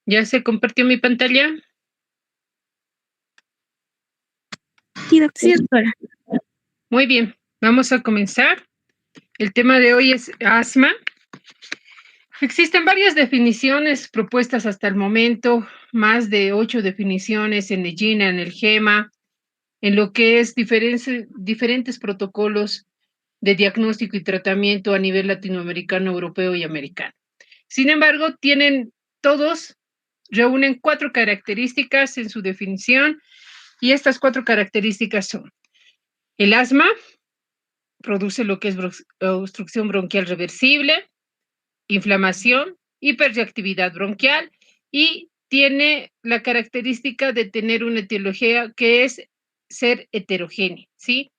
¿Ya se compartió mi pantalla? Sí, doctora. Muy bien, vamos a comenzar. El tema de hoy es asma. Existen varias definiciones propuestas hasta el momento, más de 8 definiciones en el GINA, en el GEMA, en lo que es diferentes protocolos de diagnóstico y tratamiento a nivel latinoamericano, europeo y americano. Sin embargo, todos reúnen 4 características en su definición, y estas 4 características son: el asma produce lo que es obstrucción bronquial reversible, inflamación, hiperreactividad bronquial, y tiene la característica de tener una etiología que es ser heterogénea, ¿sí?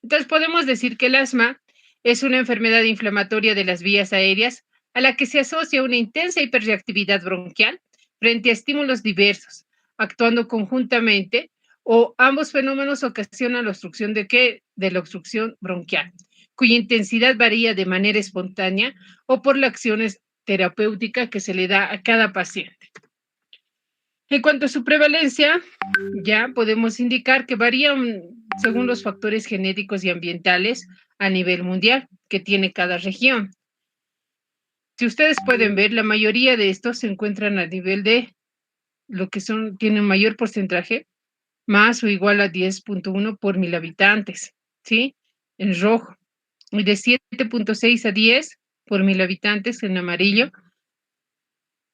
Entonces podemos decir que el asma es una enfermedad inflamatoria de las vías aéreas a la que se asocia una intensa hiperreactividad bronquial frente a estímulos diversos, actuando conjuntamente, o ambos fenómenos ocasionan la obstrucción de la obstrucción bronquial, cuya intensidad varía de manera espontánea o por la acción terapéutica que se le da a cada paciente. En cuanto a su prevalencia, ya podemos indicar que varían según los factores genéticos y ambientales a nivel mundial que tiene cada región. Si ustedes pueden ver, la mayoría de estos se encuentran a nivel de lo que tienen mayor porcentaje, más o igual a 10.1 por 1000 habitantes, ¿sí? En rojo. Y de 7.6 a 10 por 1000 habitantes en amarillo.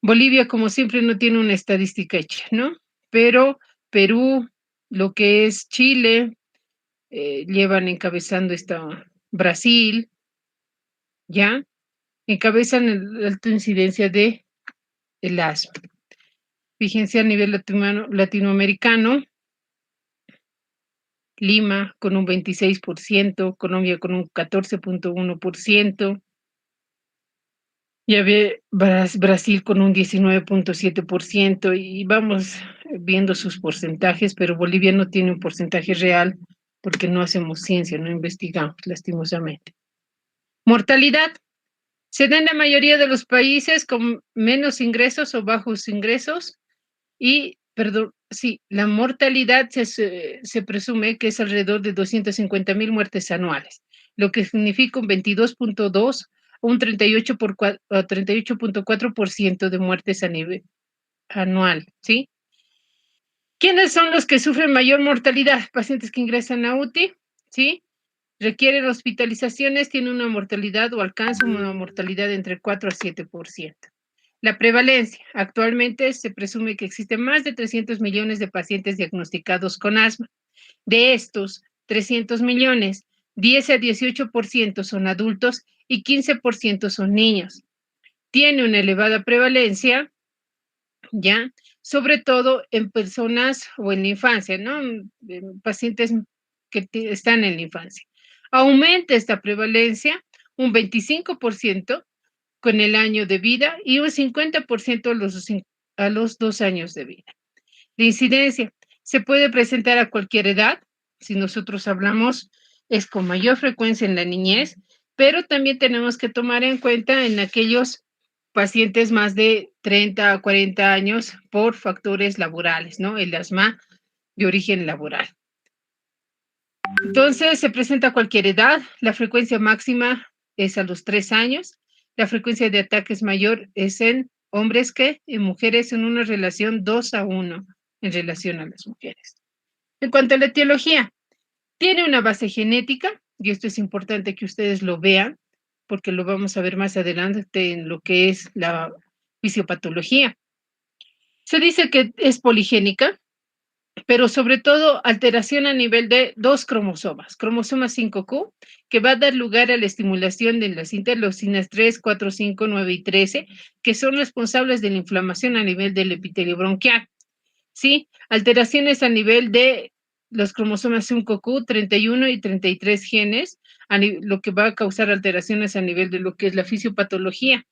Bolivia, como siempre, no tiene una estadística hecha, ¿no? Pero Perú, lo que es Chile, llevan encabezando Brasil, ¿ya? Encabezan la alta incidencia de el asma. Fíjense a nivel latinoamericano, Lima con un 26%, Colombia con un 14.1%, ya ve Brasil con un 19.7%, y vamos viendo sus porcentajes, pero Bolivia no tiene un porcentaje real porque no hacemos ciencia, no investigamos, lastimosamente. Mortalidad. Se da en la mayoría de los países con menos ingresos o bajos ingresos y, la mortalidad se presume que es alrededor de 250,000 muertes anuales, lo que significa un 22.2 o un 38.4% de muertes a nivel anual, ¿sí? ¿Quiénes son los que sufren mayor mortalidad? Pacientes que ingresan a UTI, ¿sí? Requieren hospitalizaciones, tienen una mortalidad o alcanzan una mortalidad entre 4 a 7%. La prevalencia. Actualmente se presume que existen más de 300 millones de pacientes diagnosticados con asma. De estos 300 millones, 10 a 18% son adultos y 15% son niños. Tiene una elevada prevalencia, ¿ya? Sobre todo en personas o en la infancia, ¿no? En pacientes que están en la infancia. Aumenta esta prevalencia un 25% con el año de vida y un 50% a los 2 años de vida. La incidencia se puede presentar a cualquier edad. Si nosotros hablamos, es con mayor frecuencia en la niñez, pero también tenemos que tomar en cuenta en aquellos pacientes más de 30 a 40 años por factores laborales, ¿no? El asma de origen laboral. Entonces, se presenta a cualquier edad. La frecuencia máxima es a los 3 años. La frecuencia de ataques mayor es en hombres que en mujeres, en una relación 2:1 en relación a las mujeres. En cuanto a la etiología, tiene una base genética, y esto es importante que ustedes lo vean, porque lo vamos a ver más adelante en lo que es la fisiopatología. Se dice que es poligénica, pero sobre todo alteración a nivel de 2 cromosomas, cromosoma 5Q, que va a dar lugar a la estimulación de las interleucinas 3, 4, 5, 9 y 13, que son responsables de la inflamación a nivel del epitelio bronquial, ¿sí? Alteraciones a nivel de los cromosomas 5Q, 31 y 33 genes, lo que va a causar alteraciones a nivel de lo que es la fisiopatología,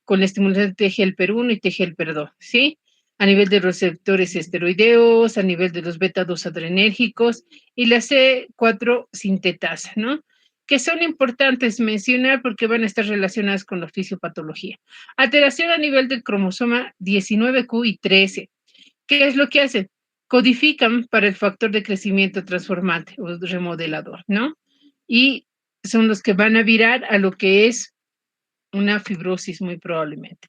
con la estimulación de TGLP1 y TGLP2, ¿sí? A nivel de receptores esteroideos, a nivel de los beta-2 adrenérgicos y la C4 sintetasa, ¿no? que son importantes mencionar porque van a estar relacionadas con la fisiopatología. Alteración a nivel del cromosoma 19q y 13. ¿Qué es lo que hacen? Codifican para el factor de crecimiento transformante o remodelador, ¿no? Y son los que van a virar a lo que es una fibrosis muy probablemente.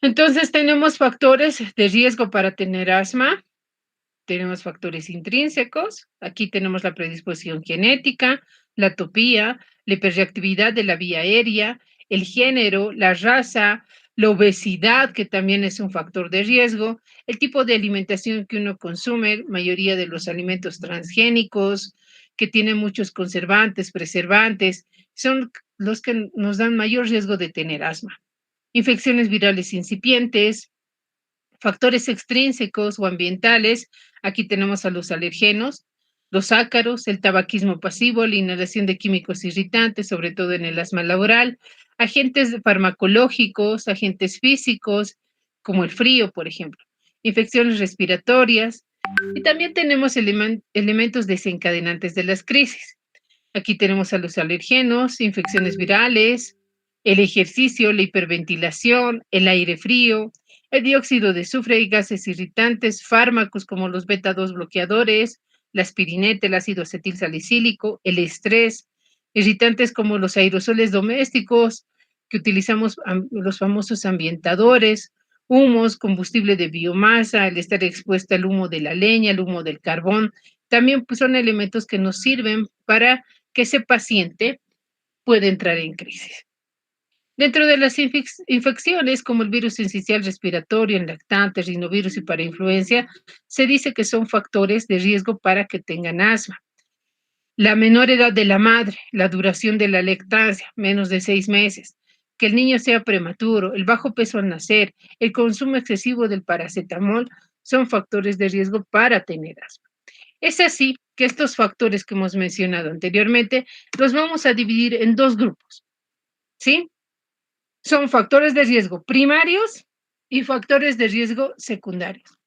Entonces tenemos factores de riesgo para tener asma, tenemos factores intrínsecos, aquí tenemos la predisposición genética, la atopía, la hiperreactividad de la vía aérea, el género, la raza, la obesidad, que también es un factor de riesgo, el tipo de alimentación que uno consume, mayoría de los alimentos transgénicos, que tienen muchos conservantes, preservantes, son los que nos dan mayor riesgo de tener asma. Infecciones virales incipientes, factores extrínsecos o ambientales, aquí tenemos a los alergenos, los ácaros, el tabaquismo pasivo, la inhalación de químicos irritantes, sobre todo en el asma laboral, agentes farmacológicos, agentes físicos, como el frío, por ejemplo, infecciones respiratorias, y también tenemos elementos desencadenantes de las crisis. Aquí tenemos a los alergenos, infecciones virales, el ejercicio, la hiperventilación, el aire frío, el dióxido de azufre y gases irritantes, fármacos como los beta-2 bloqueadores, la aspirineta, el ácido acetilsalicílico, el estrés, irritantes como los aerosoles domésticos que utilizamos, los famosos ambientadores, humos, combustible de biomasa, el estar expuesta al humo de la leña, el humo del carbón, también pues, son elementos que nos sirven para que ese paciente pueda entrar en crisis. Dentro de las infecciones, como el virus sincicial respiratorio, en lactantes, rinovirus y para influencia, se dice que son factores de riesgo para que tengan asma. La menor edad de la madre, la duración de la lactancia, menos de 6 meses, que el niño sea prematuro, el bajo peso al nacer, el consumo excesivo del paracetamol, son factores de riesgo para tener asma. Es así que estos factores que hemos mencionado anteriormente los vamos a dividir en dos grupos, ¿sí? Son factores de riesgo primarios y factores de riesgo secundarios.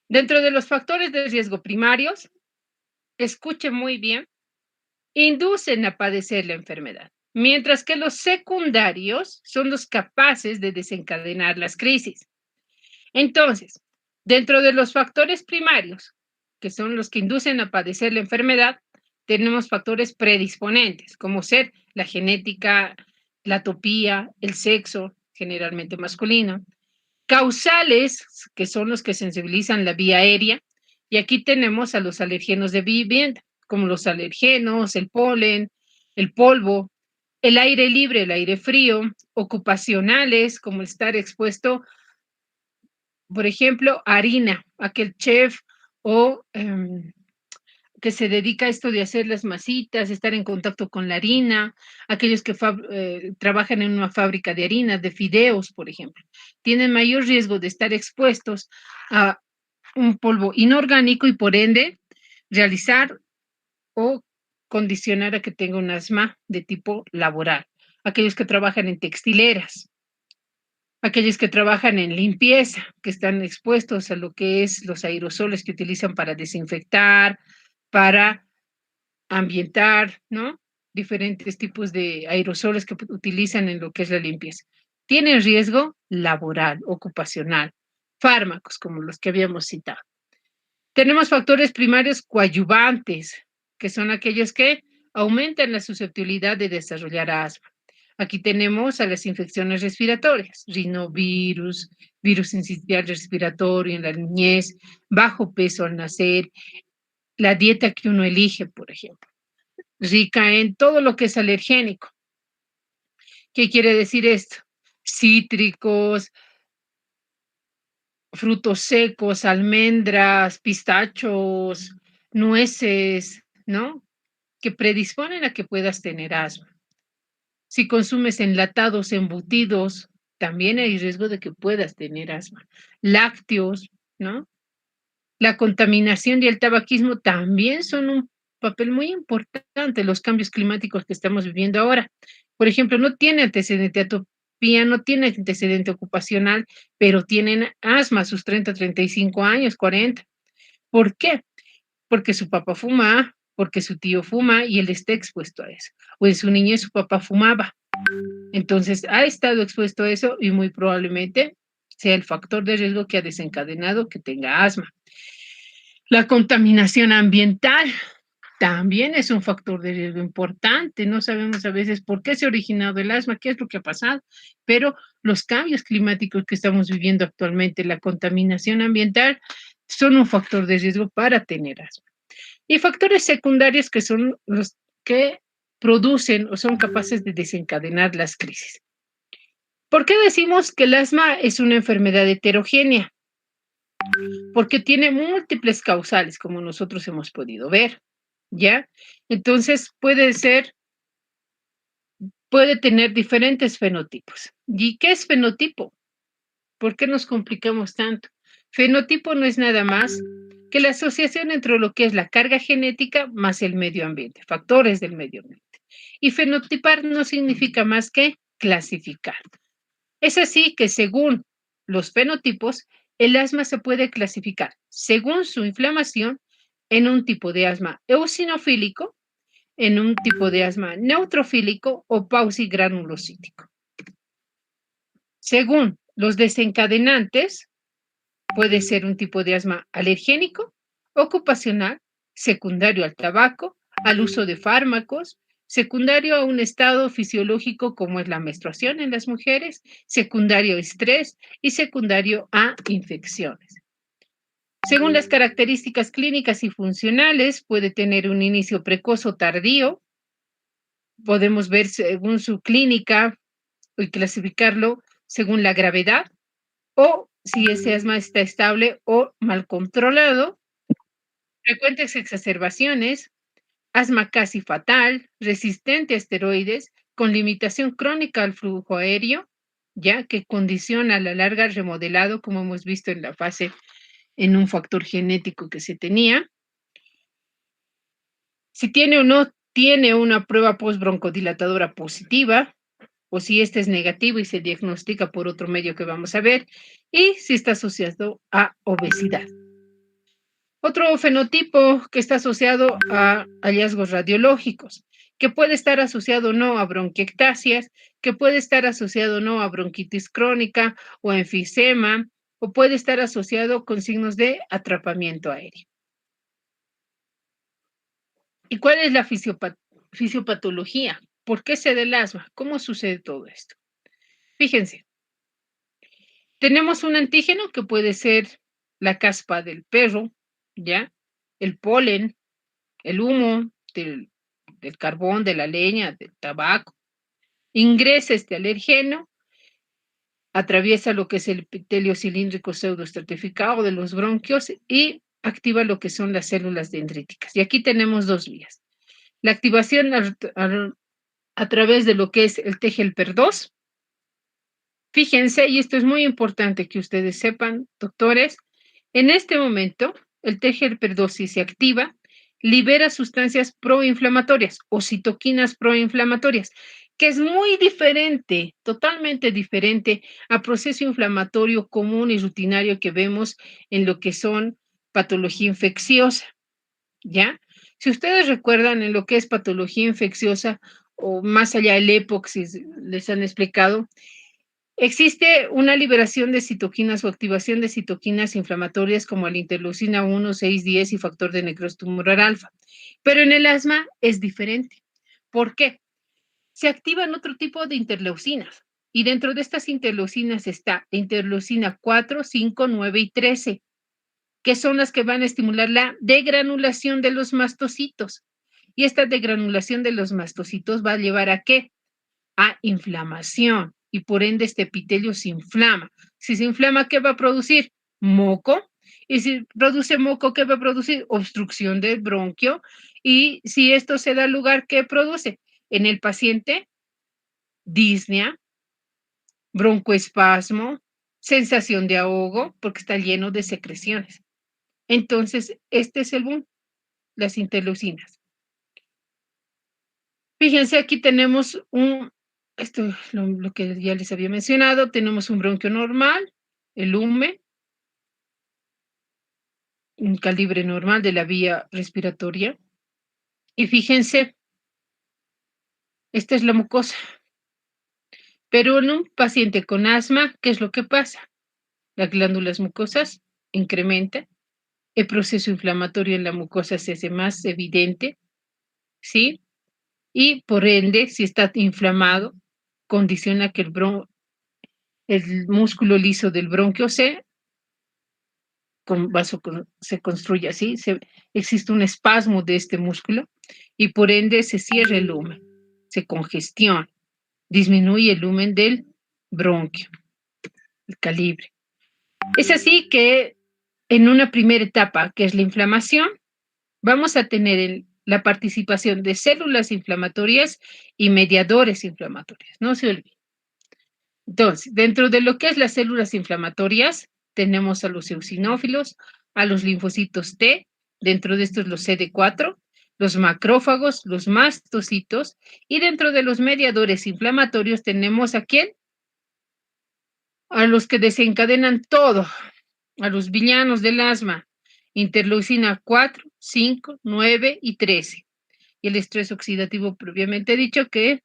Dentro de los factores de riesgo primarios, escuche muy bien, inducen a padecer la enfermedad, mientras que los secundarios son los capaces de desencadenar las crisis. Entonces, dentro de los factores primarios, que son los que inducen a padecer la enfermedad, tenemos factores predisponentes, como ser la genética, la atopía, el sexo, generalmente masculino. Causales, que son los que sensibilizan la vía aérea, y aquí tenemos a los alergenos de vivienda, como los alergenos, el polen, el polvo, el aire libre, el aire frío, ocupacionales, como estar expuesto, por ejemplo, harina, aquel chef o que se dedica a esto de hacer las masitas, estar en contacto con la harina, aquellos que trabajan en una fábrica de harina, de fideos, por ejemplo, tienen mayor riesgo de estar expuestos a un polvo inorgánico y por ende realizar o condicionar a que tenga un asma de tipo laboral. Aquellos que trabajan en textileras, aquellos que trabajan en limpieza, que están expuestos a lo que es los aerosoles que utilizan para desinfectar, para ambientar, ¿no? Diferentes tipos de aerosoles que utilizan en lo que es la limpieza. Tienen riesgo laboral, ocupacional, fármacos como los que habíamos citado. Tenemos factores primarios coadyuvantes, que son aquellos que aumentan la susceptibilidad de desarrollar asma. Aquí tenemos a las infecciones respiratorias, rinovirus, virus sincicial respiratorio en la niñez, bajo peso al nacer, la dieta que uno elige, por ejemplo, rica en todo lo que es alergénico. ¿Qué quiere decir esto? Cítricos, frutos secos, almendras, pistachos, nueces, ¿no? Que predisponen a que puedas tener asma. Si consumes enlatados, embutidos, también hay riesgo de que puedas tener asma. Lácteos, ¿no? La contaminación y el tabaquismo también son un papel muy importante en los cambios climáticos que estamos viviendo ahora. Por ejemplo, no tiene antecedente atopía, no tiene antecedente ocupacional, pero tienen asma a sus 30, 35 años, 40. ¿Por qué? Porque su papá fuma, porque su tío fuma y él está expuesto a eso. O en su niñez su papá fumaba. Entonces ha estado expuesto a eso y muy probablemente sea el factor de riesgo que ha desencadenado que tenga asma. La contaminación ambiental también es un factor de riesgo importante. No sabemos a veces por qué se ha originado el asma, qué es lo que ha pasado, pero los cambios climáticos que estamos viviendo actualmente, la contaminación ambiental, son un factor de riesgo para tener asma. Y factores secundarios que son los que producen o son capaces de desencadenar las crisis. ¿Por qué decimos que el asma es una enfermedad heterogénea? Porque tiene múltiples causales, como nosotros hemos podido ver, ¿ya? Entonces puede tener diferentes fenotipos. ¿Y qué es fenotipo? ¿Por qué nos complicamos tanto? Fenotipo no es nada más que la asociación entre lo que es la carga genética más el medio ambiente, factores del medio ambiente. Y fenotipar no significa más que clasificar. Es así que según los fenotipos, el asma se puede clasificar según su inflamación en un tipo de asma eosinofílico, en un tipo de asma neutrofílico o pausigranulocítico. Según los desencadenantes, puede ser un tipo de asma alergénico, ocupacional, secundario al tabaco, al uso de fármacos, secundario a un estado fisiológico como es la menstruación en las mujeres, secundario a estrés y secundario a infecciones. Según las características clínicas y funcionales, puede tener un inicio precoz o tardío. Podemos ver según su clínica y clasificarlo según la gravedad o si ese asma está estable o mal controlado, frecuentes exacerbaciones, asma casi fatal, resistente a esteroides, con limitación crónica al flujo aéreo, ya que condiciona a la larga el remodelado, como hemos visto en la fase, en un factor genético que se tenía. Si tiene o no tiene una prueba postbroncodilatadora positiva, o si este es negativo y se diagnostica por otro medio que vamos a ver, y si está asociado a obesidad. Otro fenotipo que está asociado a hallazgos radiológicos, que puede estar asociado no a bronquiectasias, que puede estar asociado no a bronquitis crónica o a enfisema, o puede estar asociado con signos de atrapamiento aéreo. ¿Y cuál es la fisiopatología? ¿Por qué se da el asma? ¿Cómo sucede todo esto? Fíjense, tenemos un antígeno que puede ser la caspa del perro, ¿ya? El polen, el humo del carbón, de la leña, del tabaco. Ingresa este alergeno, atraviesa lo que es el epitelio cilíndrico pseudoestratificado de los bronquios y activa lo que son las células dendríticas. Y aquí tenemos dos vías. La activación a través de lo que es el TGLPER2. Fíjense, y esto es muy importante que ustedes sepan, doctores, en este momento el TGLPER2 si se activa, libera sustancias proinflamatorias o citoquinas proinflamatorias, que es muy diferente, totalmente diferente al proceso inflamatorio común y rutinario que vemos en lo que son patología infecciosa, ¿ya? Si ustedes recuerdan en lo que es patología infecciosa o más allá el EPOC, si les han explicado, existe una liberación de citoquinas o activación de citoquinas inflamatorias como la interleucina 1, 6, 10 y factor de necrosis tumoral alfa. Pero en el asma es diferente. ¿Por qué? Se activan otro tipo de interleucinas y dentro de estas interleucinas está la interleucina 4, 5, 9 y 13, que son las que van a estimular la degranulación de los mastocitos. Y esta degranulación de los mastocitos va a llevar a ¿qué? A inflamación y por ende este epitelio se inflama. Si se inflama, ¿qué va a producir? Moco. Y si produce moco, ¿qué va a producir? Obstrucción del bronquio. Y si esto se da lugar, ¿qué produce? En el paciente, disnea, broncoespasmo, sensación de ahogo, porque está lleno de secreciones. Entonces, este es el boom, las interleucinas. Fíjense, aquí tenemos esto es lo que ya les había mencionado, tenemos un bronquio normal, el lumen, un calibre normal de la vía respiratoria. Y fíjense, esta es la mucosa. Pero en un paciente con asma, ¿qué es lo que pasa? Las glándulas mucosas incrementan, el proceso inflamatorio en la mucosa se hace más evidente, ¿sí? Y por ende, si está inflamado, condiciona que el músculo liso del bronquio se construye así, existe un espasmo de este músculo y por ende se cierra el lumen, se congestiona, disminuye el lumen del bronquio, el calibre. Es así que en una primera etapa, que es la inflamación, vamos a tener la participación de células inflamatorias y mediadores inflamatorios, no se olviden. Entonces, dentro de lo que es las células inflamatorias, tenemos a los eosinófilos, a los linfocitos T, dentro de estos los CD4, los macrófagos, los mastocitos, y dentro de los mediadores inflamatorios tenemos ¿a quién? A los que desencadenan todo, a los villanos del asma, interleucina 4, 5, 9 y 13. Y el estrés oxidativo propiamente dicho que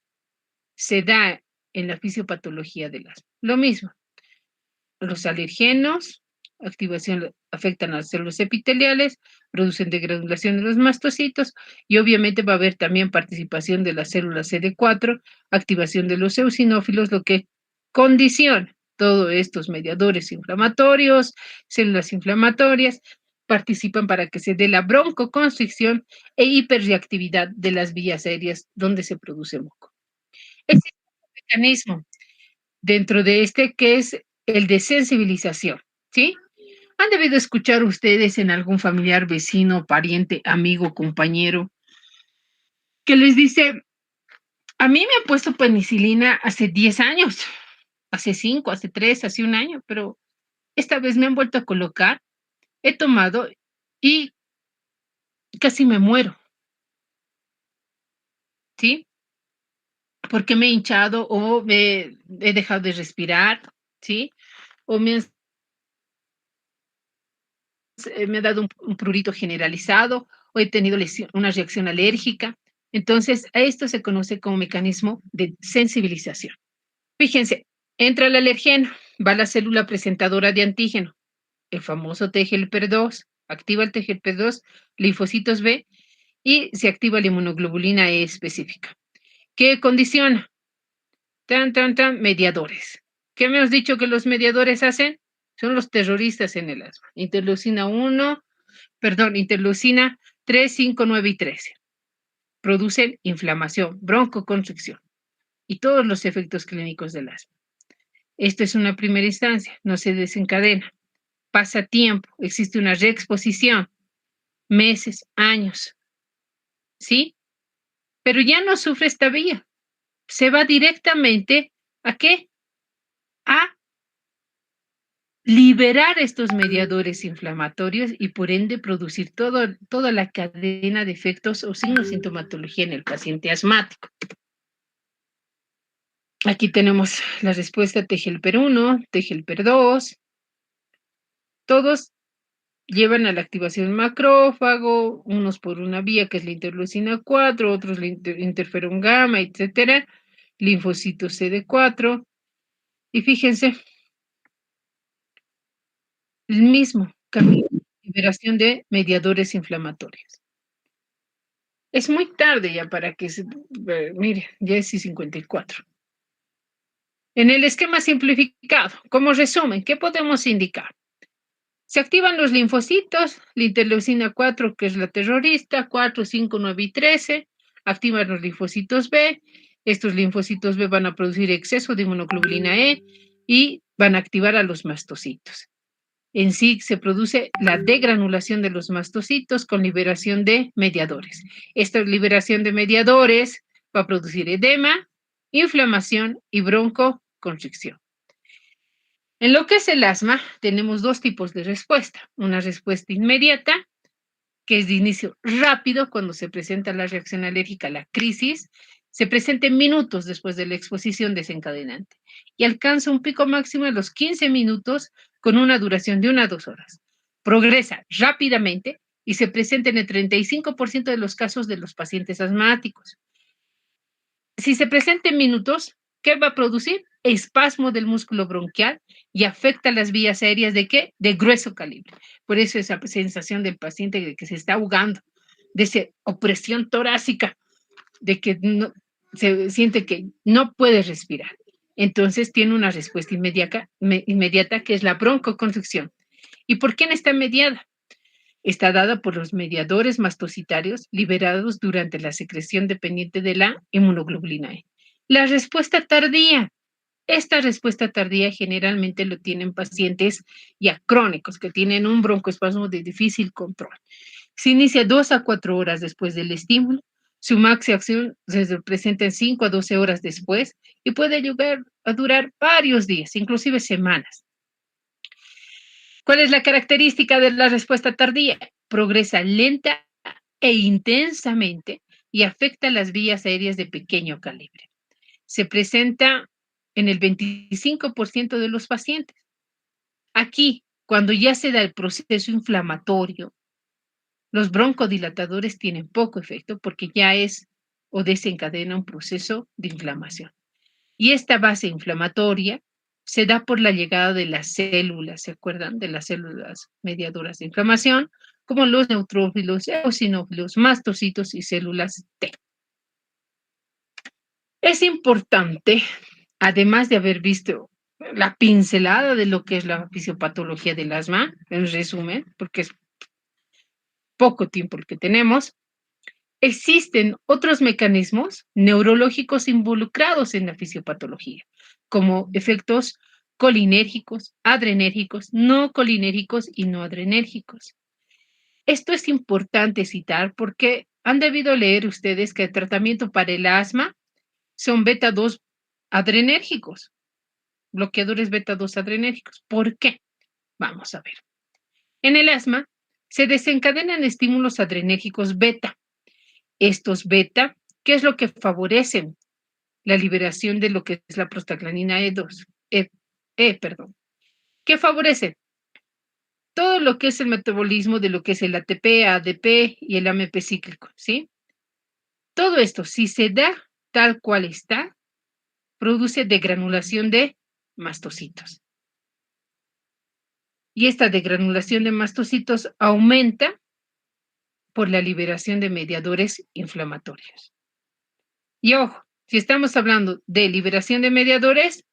se da en la fisiopatología del asma. Lo mismo, los alergenos, activación, afectan a las células epiteliales, producen degranulación de los mastocitos y obviamente va a haber también participación de las células CD4, activación de los eosinófilos, lo que condiciona todos estos mediadores inflamatorios, células inflamatorias, participan para que se dé la broncoconstricción e hiperreactividad de las vías aéreas donde se produce moco. Existe un mecanismo dentro de este que es el de sensibilización, ¿sí? ¿Han debido escuchar ustedes en algún familiar, vecino, pariente, amigo, compañero, que les dice, a mí me han puesto penicilina hace 10 años, hace 5, hace 3, hace un año, pero esta vez me han vuelto a colocar, he tomado y casi me muero, ¿sí? Porque me he hinchado o he dejado de respirar, ¿sí? O me ha dado un prurito generalizado o he tenido una reacción alérgica. Entonces, a esto se conoce como mecanismo de sensibilización. Fíjense, entra el alergeno, va la célula presentadora de antígeno, el famoso TGLP2, activa el TGLP2, linfocitos B y se activa la inmunoglobulina E específica. ¿Qué condiciona? Mediadores. ¿Qué me has dicho que los mediadores hacen? Son los terroristas en el asma. Interleucina 3, 5, 9 y 13. Producen inflamación, broncoconstricción y todos los efectos clínicos del asma. Esto es una primera instancia, no se desencadena. Pasa tiempo, existe una reexposición, meses, años, ¿sí? Pero ya no sufre esta vía. Se va directamente ¿a qué? A liberar estos mediadores inflamatorios y por ende producir toda la cadena de efectos o signos sintomatología en el paciente asmático. Aquí tenemos la respuesta TGLP1, TGLP2. Todos llevan a la activación macrófago, unos por una vía que es la interleucina 4, otros la interferón gamma, etcétera, linfocitos CD4. Y fíjense, el mismo camino, liberación de mediadores inflamatorios. Es muy tarde ya para que se, mire, ya es 54. En el esquema simplificado, como resumen, ¿qué podemos indicar? Se activan los linfocitos, la interleucina 4, que es la terrorista, 4, 5, 9 y 13, activan los linfocitos B, estos linfocitos B van a producir exceso de inmunoglobulina E y van a activar a los mastocitos. En sí se produce la degranulación de los mastocitos con liberación de mediadores. Esta liberación de mediadores va a producir edema, inflamación y broncoconstricción. En lo que es el asma, tenemos dos tipos de respuesta. Una respuesta inmediata, que es de inicio rápido cuando se presenta la reacción alérgica, la crisis, se presenta en minutos después de la exposición desencadenante y alcanza un pico máximo en los 15 minutos con una duración de 1 a 2 horas. progresa rápidamente y se presenta en el 35% de los casos de los pacientes asmáticos. Si se presenta en minutos, ¿qué va a producir? Espasmo del músculo bronquial y afecta las vías aéreas ¿de qué? De grueso calibre. Por eso esa sensación del paciente de que se está ahogando, de esa opresión torácica, de que no, se siente que no puede respirar. Entonces tiene una respuesta inmediata que es la broncoconstricción. ¿Y por quién está mediada? Está dada por los mediadores mastocitarios liberados durante la secreción dependiente de la inmunoglobulina E. La respuesta tardía. Esta respuesta tardía generalmente lo tienen pacientes ya crónicos que tienen un broncoespasmo de difícil control. Se inicia 2 a 4 horas después del estímulo. Su máxima acción se presenta en 5 a 12 horas después y puede llegar a durar varios días, inclusive semanas. ¿Cuál es la característica de la respuesta tardía? Progresa lenta e intensamente y afecta las vías aéreas de pequeño calibre. Se presenta en el 25% de los pacientes. Aquí, cuando ya se da el proceso inflamatorio, los broncodilatadores tienen poco efecto porque ya es o desencadena un proceso de inflamación. Y esta base inflamatoria se da por la llegada de las células, ¿se acuerdan? De las células mediadoras de inflamación, como los neutrófilos, eosinófilos, mastocitos y células T. Es importante, además de haber visto la pincelada de lo que es la fisiopatología del asma, en resumen, porque es poco tiempo el que tenemos, existen otros mecanismos neurológicos involucrados en la fisiopatología, como efectos colinérgicos, adrenérgicos, no colinérgicos y no adrenérgicos. Esto es importante citar porque han debido leer ustedes que el tratamiento para el asma son beta 2 adrenérgicos, bloqueadores beta 2 adrenérgicos. ¿Por qué? Vamos a ver. En el asma se desencadenan estímulos adrenérgicos beta. Estos beta, ¿qué es lo que favorecen la liberación de lo que es la prostaglandina E2? ¿Qué favorece? Todo lo que es el metabolismo de lo que es el ATP, ADP y el AMP cíclico, ¿sí? Todo esto, si se da tal cual está, produce degranulación de mastocitos. Y esta degranulación de mastocitos aumenta por la liberación de mediadores inflamatorios. Y ojo, si estamos hablando de liberación de mediadores,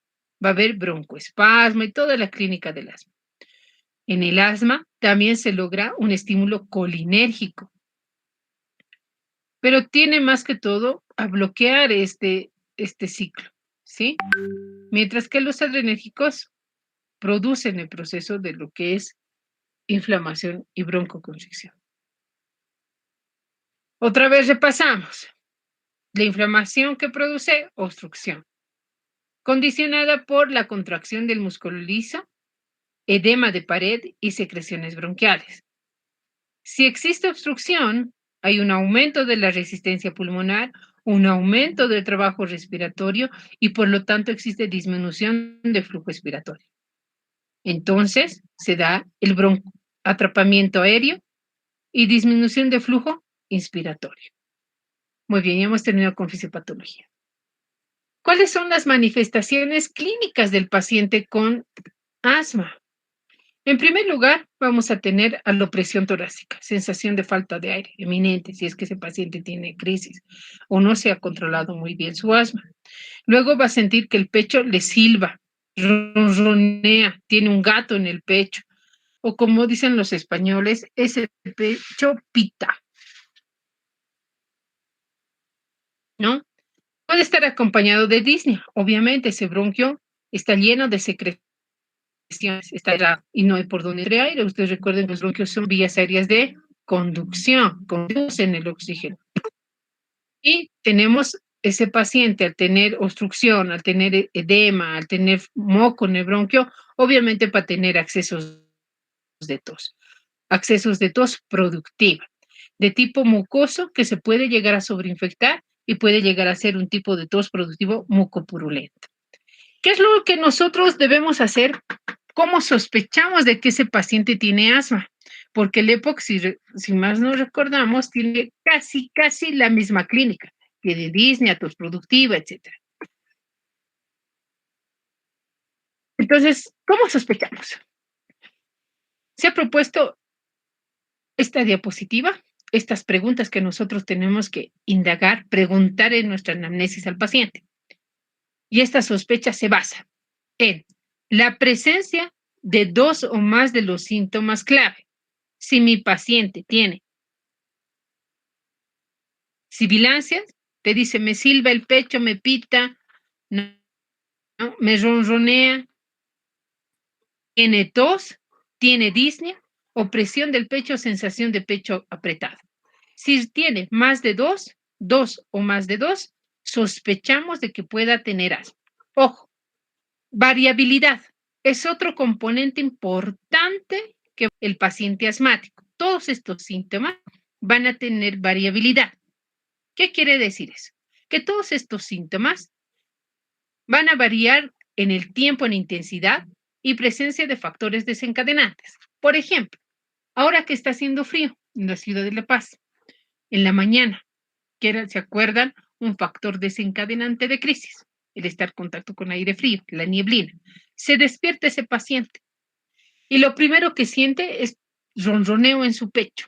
va a haber broncoespasmo y toda la clínica del asma. En el asma también se logra un estímulo colinérgico, pero tiene más que todo a bloquear este ciclo, ¿sí? Mientras que los adrenérgicos producen el proceso de lo que es inflamación y broncoconstricción. Otra vez repasamos. La inflamación que produce obstrucción, condicionada por la contracción del músculo liso, edema de pared y secreciones bronquiales. Si existe obstrucción, hay un aumento de la resistencia pulmonar, un aumento del trabajo respiratorio y por lo tanto existe disminución de flujo expiratorio. Entonces se da el atrapamiento aéreo y disminución de flujo inspiratorio. Muy bien, ya hemos terminado con fisiopatología. ¿Cuáles son las manifestaciones clínicas del paciente con asma? En primer lugar, vamos a tener alopresión torácica, sensación de falta de aire eminente si es que ese paciente tiene crisis o no se ha controlado muy bien su asma. Luego va a sentir que el pecho le silba, ronronea, tiene un gato en el pecho o como dicen los españoles, ese pecho pita, ¿no? Puede estar acompañado de disnea. Obviamente, ese bronquio está lleno de secreciones, está y no hay por dónde entre aire. Ustedes recuerden que los bronquios son vías aéreas de conducción, conducen el oxígeno. Y tenemos ese paciente al tener obstrucción, al tener edema, al tener moco en el bronquio, obviamente para tener accesos de tos productiva, de tipo mucoso que se puede llegar a sobreinfectar y puede llegar a ser un tipo de tos productivo mucopurulento. ¿Qué es lo que nosotros debemos hacer? ¿Cómo sospechamos de que ese paciente tiene asma? porque el EPOC, si más no recordamos, tiene casi la misma clínica que de Disney, tos productiva, etcétera. Entonces, ¿cómo sospechamos? Se ha propuesto esta diapositiva, estas preguntas que nosotros tenemos que indagar, preguntar en nuestra anamnesis al paciente. Y esta sospecha se basa en la presencia de 2 o más de los síntomas clave. Si mi paciente tiene sibilancias, te dice, me silba el pecho, me pita, no, me ronronea, tiene tos, tiene disnea, opresión del pecho, sensación de pecho apretado. Si tiene más de 2 o más de 2, sospechamos de que pueda tener asma. Ojo, variabilidad es otro componente importante que el paciente asmático. Todos estos síntomas van a tener variabilidad. ¿Qué quiere decir eso? Que todos estos síntomas van a variar en el tiempo, en intensidad y presencia de factores desencadenantes. Por ejemplo, ahora que está haciendo frío en la ciudad de La Paz, en la mañana, que era, ¿se acuerdan? Un factor desencadenante de crisis, el estar en contacto con aire frío, la nieblina. Se despierta ese paciente y lo primero que siente es ronroneo en su pecho,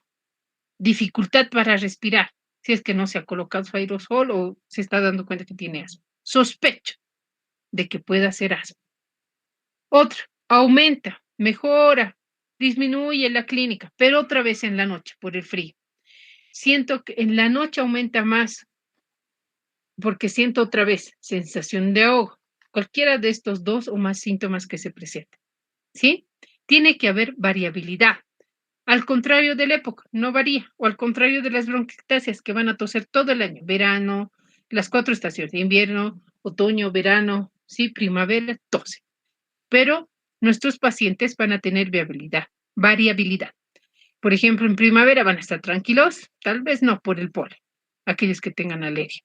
dificultad para respirar, si es que no se ha colocado su aerosol o se está dando cuenta que tiene asma. Sospecho de que pueda ser asma. Otro, aumenta, mejora, disminuye la clínica, pero otra vez en la noche por el frío. Siento que en la noche aumenta más porque siento otra vez sensación de ahogo. Cualquiera de estos 2 o más síntomas que se presenten, ¿sí? Tiene que haber variabilidad. Al contrario de la época, no varía. O al contrario de las bronquiectasias que van a toser todo el año, verano, las 4 estaciones, invierno, otoño, verano, sí, primavera, tose. Pero nuestros pacientes van a tener variabilidad. Por ejemplo, en primavera van a estar tranquilos, tal vez no por el polen, aquellos que tengan alergia.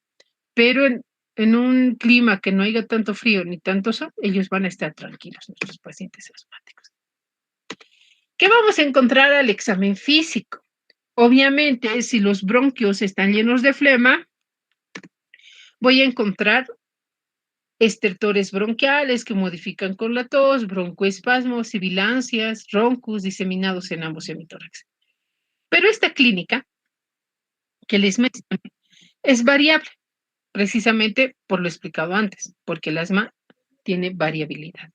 Pero en un clima que no haya tanto frío ni tanto sol, ellos van a estar tranquilos, nuestros pacientes asmáticos. ¿Qué vamos a encontrar al examen físico? Obviamente, si los bronquios están llenos de flema, voy a encontrar estertores bronquiales que modifican con la tos, broncoespasmos, sibilancias, roncus diseminados en ambos hemitórax. Pero esta clínica que les mencioné es variable, precisamente por lo explicado antes, porque el asma tiene variabilidad.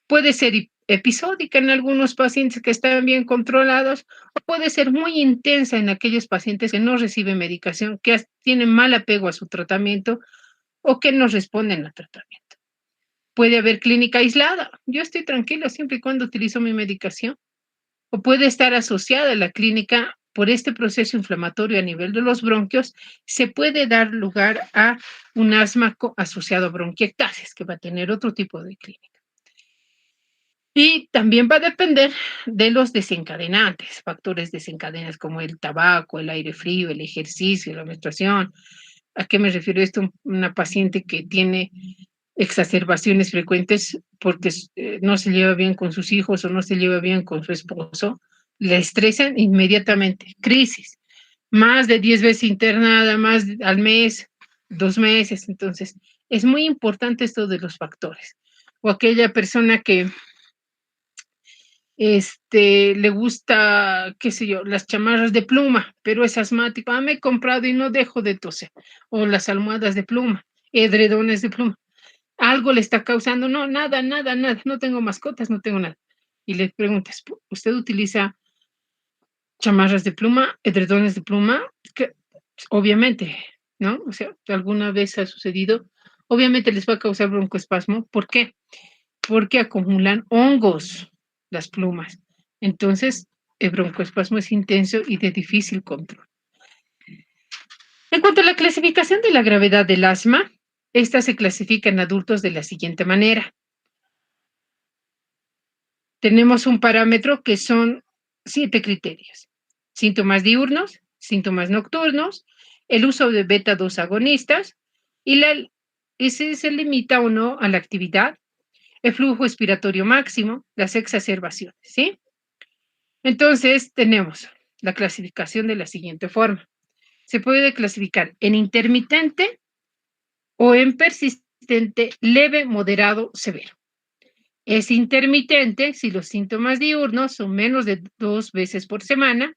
Puede ser episódica en algunos pacientes que están bien controlados o puede ser muy intensa en aquellos pacientes que no reciben medicación, que tienen mal apego a su tratamiento o que no responden al tratamiento. Puede haber clínica aislada. Yo estoy tranquila siempre y cuando utilizo mi medicación. O puede estar asociada a la clínica por este proceso inflamatorio a nivel de los bronquios. Se puede dar lugar a un asma asociado a bronquiectasias, que va a tener otro tipo de clínica. Y también va a depender de los desencadenantes, factores desencadenantes como el tabaco, el aire frío, el ejercicio, la menstruación. ¿A qué me refiero esto? Una paciente que tiene exacerbaciones frecuentes porque no se lleva bien con sus hijos o no se lleva bien con su esposo, le estresan inmediatamente, crisis, más de 10 veces internada, más al mes, 2 meses, entonces es muy importante esto de los factores. O aquella persona que le gusta, qué sé yo, las chamarras de pluma, pero es asmático, me he comprado y no dejo de toser, o las almohadas de pluma, edredones de pluma. Algo le está causando, no, nada, no tengo mascotas, no tengo nada. Y le preguntas, ¿usted utiliza chamarras de pluma, edredones de pluma? Que obviamente, ¿no? O sea, alguna vez ha sucedido, obviamente les va a causar broncoespasmo. ¿Por qué? Porque acumulan hongos las plumas. Entonces, el broncoespasmo es intenso y de difícil control. En cuanto a la clasificación de la gravedad del asma, esta se clasifica en adultos de la siguiente manera. Tenemos un parámetro que son 7 criterios. Síntomas diurnos, síntomas nocturnos, el uso de beta-2 agonistas y ese se limita o no a la actividad, el flujo expiratorio máximo, las exacerbaciones, ¿sí? Entonces, tenemos la clasificación de la siguiente forma. Se puede clasificar en intermitente o en persistente, leve, moderado, severo. Es intermitente si los síntomas diurnos son menos de 2 veces por semana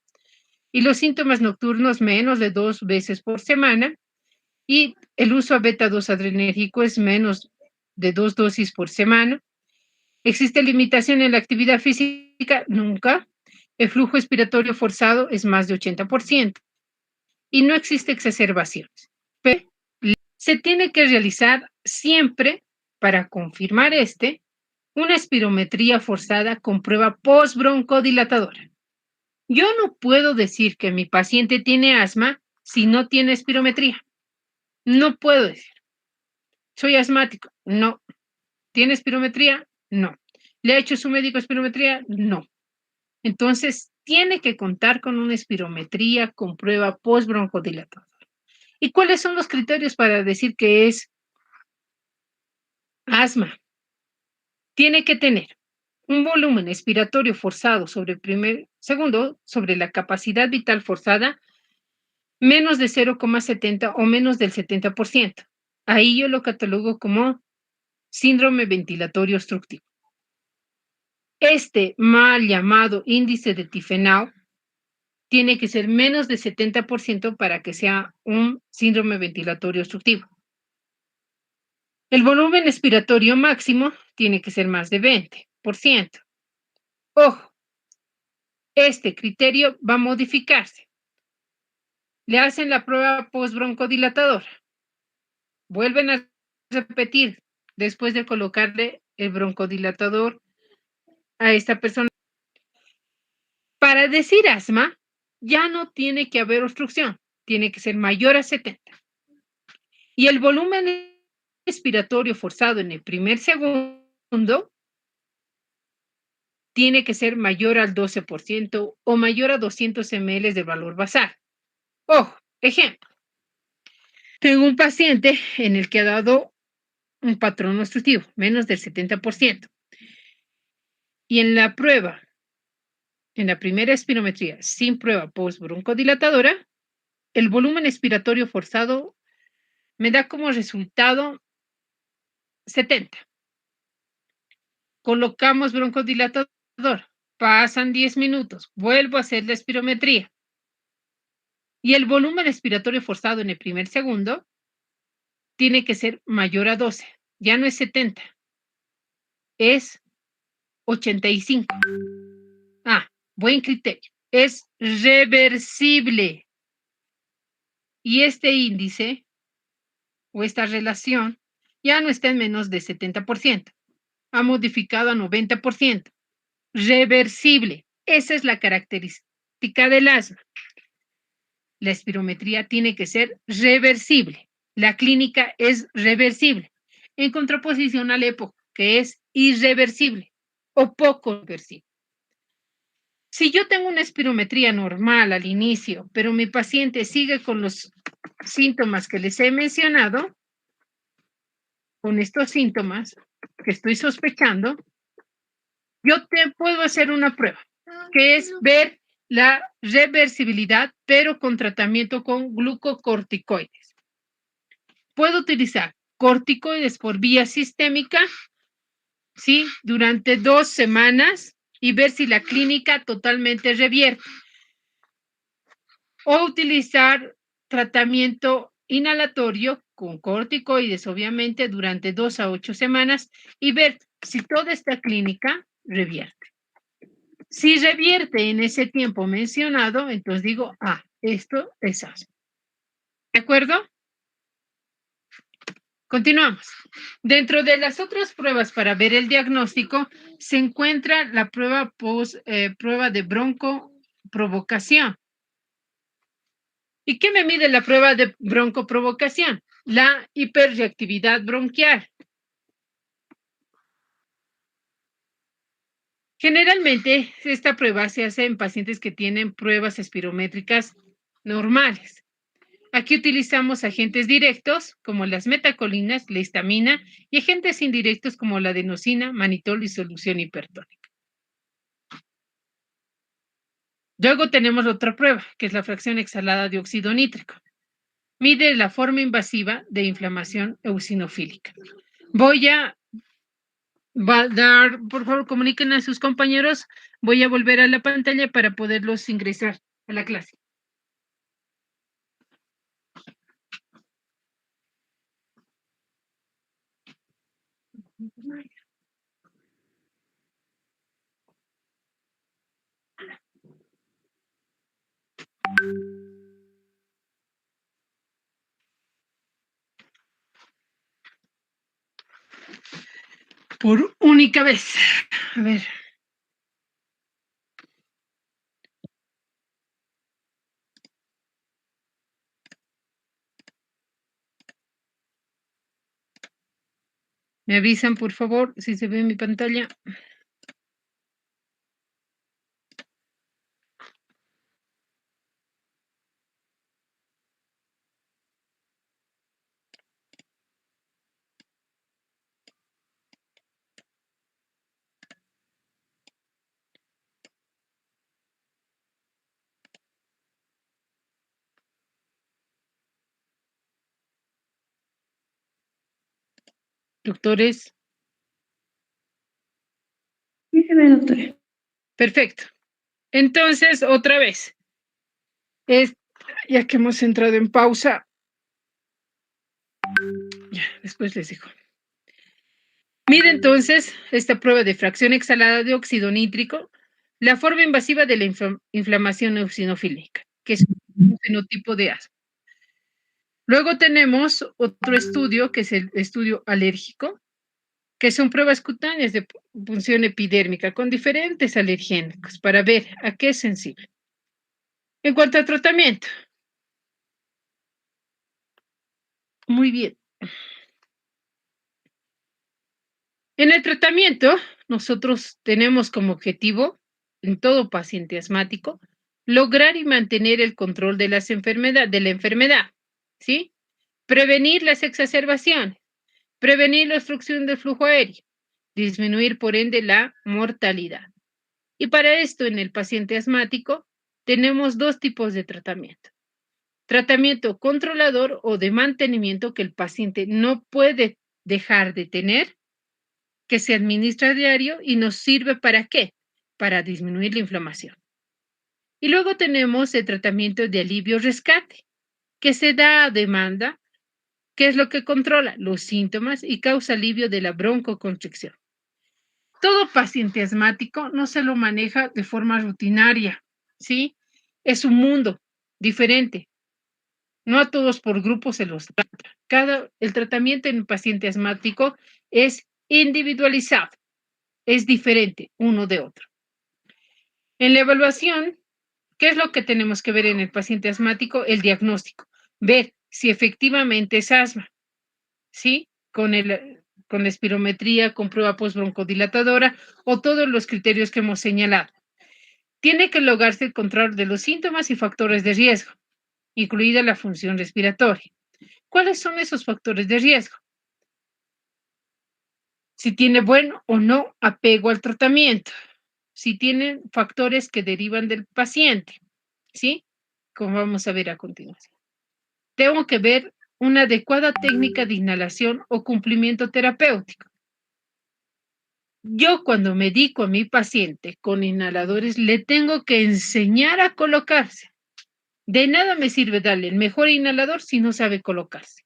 y los síntomas nocturnos menos de 2 veces por semana y el uso a beta-2 adrenérgico es menos de 2 dosis por semana. ¿Existe limitación en la actividad física? Nunca. El flujo expiratorio forzado es más de 80% y no existe exacerbaciones. Pero se tiene que realizar siempre, para confirmar una espirometría forzada con prueba postbroncodilatadora. Yo no puedo decir que mi paciente tiene asma si no tiene espirometría. No puedo decir. ¿Soy asmático? No. ¿Tiene espirometría? No. ¿Le ha hecho su médico espirometría? No. Entonces, tiene que contar con una espirometría con prueba postbroncodilatadora. ¿Y cuáles son los criterios para decir que es asma? Tiene que tener un volumen expiratorio forzado segundo, sobre la capacidad vital forzada, menos de 0,70 o menos del 70%. Ahí yo lo catalogo como síndrome ventilatorio obstructivo. Este mal llamado índice de Tifenau tiene que ser menos de 70% para que sea un síndrome ventilatorio obstructivo. El volumen expiratorio máximo tiene que ser más de 20%. Ojo, este criterio va a modificarse. Le hacen la prueba postbroncodilatadora. Vuelven a repetir después de colocarle el broncodilatador a esta persona. Para decir asma, ya no tiene que haber obstrucción, tiene que ser mayor a 70. Y el volumen expiratorio forzado en el primer segundo tiene que ser mayor al 12% o mayor a 200 ml de valor basal. Ojo, ejemplo. Tengo un paciente en el que ha dado un patrón obstructivo, menos del 70%. Y en la prueba, en la primera espirometría, sin prueba postbroncodilatadora, el volumen expiratorio forzado me da como resultado 70. Colocamos broncodilatador, pasan 10 minutos, vuelvo a hacer la espirometría. Y el volumen expiratorio forzado en el primer segundo tiene que ser mayor a 12. Ya no es 70, es 85. Buen criterio. Es reversible. Y este índice o esta relación ya no está en menos de 70%. Ha modificado a 90%. Reversible. Esa es la característica del asma. La espirometría tiene que ser reversible. La clínica es reversible. En contraposición al EPO, que es irreversible o poco reversible. Si yo tengo una espirometría normal al inicio, pero mi paciente sigue con los síntomas que les he mencionado, con estos síntomas que estoy sospechando, yo te puedo hacer una prueba, que es ver la reversibilidad, pero con tratamiento con glucocorticoides. Puedo utilizar corticoides por vía sistémica, ¿sí? Durante 2 semanas y ver si la clínica totalmente revierte. O utilizar tratamiento inhalatorio con corticoides, obviamente, durante 2 a 8 semanas y ver si toda esta clínica revierte. Si revierte en ese tiempo mencionado, entonces digo, esto es asma. ¿De acuerdo? Continuamos. Dentro de las otras pruebas para ver el diagnóstico, se encuentra la prueba de broncoprovocación. ¿Y qué me mide la prueba de broncoprovocación? La hiperreactividad bronquial. Generalmente, esta prueba se hace en pacientes que tienen pruebas espirométricas normales. Aquí utilizamos agentes directos como las metacolinas, la histamina y agentes indirectos como la adenosina, manitol y solución hipertónica. Luego tenemos otra prueba, que es la fracción exhalada de óxido nítrico. Mide la forma invasiva de inflamación eosinofílica. Va a dar, por favor, comuniquen a sus compañeros. Voy a volver a la pantalla para poderlos ingresar a la clase. Por única vez. A ver. Me avisan, por favor, si se ve en mi pantalla. Doctores. Sí se ve, doctora. Perfecto. Entonces, otra vez. Ya que hemos entrado en pausa, ya, después les digo. Mide entonces esta prueba de fracción exhalada de óxido nítrico, la forma invasiva de la inflamación eosinofílica, que es un fenotipo de asma. Luego tenemos otro estudio, que es el estudio alérgico, que son pruebas cutáneas de punción epidérmica con diferentes alergénicos para ver a qué es sensible. En cuanto a tratamiento, muy bien. En el tratamiento, nosotros tenemos como objetivo, en todo paciente asmático, lograr y mantener el control de la enfermedad, ¿sí? Prevenir las exacerbaciones, prevenir la obstrucción del flujo aéreo, disminuir por ende la mortalidad. Y para esto, en el paciente asmático, tenemos dos tipos de tratamiento. Tratamiento controlador o de mantenimiento que el paciente no puede dejar de tener, que se administra a diario y nos sirve ¿para qué? Para disminuir la inflamación. Y luego tenemos el tratamiento de alivio rescate, que se da a demanda, que es lo que controla los síntomas y causa alivio de la broncoconstricción. Todo paciente asmático no se lo maneja de forma rutinaria, ¿sí? Es un mundo diferente. No a todos por grupos se los trata. El tratamiento en un paciente asmático es individualizado, es diferente uno de otro. En la evaluación, ¿qué es lo que tenemos que ver en el paciente asmático? El diagnóstico. Ver si efectivamente es asma, ¿sí? Con la espirometría, con prueba postbroncodilatadora o todos los criterios que hemos señalado. Tiene que lograrse el control de los síntomas y factores de riesgo, incluida la función respiratoria. ¿Cuáles son esos factores de riesgo? Si tiene buen o no apego al tratamiento, si tienen factores que derivan del paciente, ¿sí? Como vamos a ver a continuación. Tengo que ver una adecuada técnica de inhalación o cumplimiento terapéutico. Yo cuando medico a mi paciente con inhaladores, le tengo que enseñar a colocarse. De nada me sirve darle el mejor inhalador si no sabe colocarse.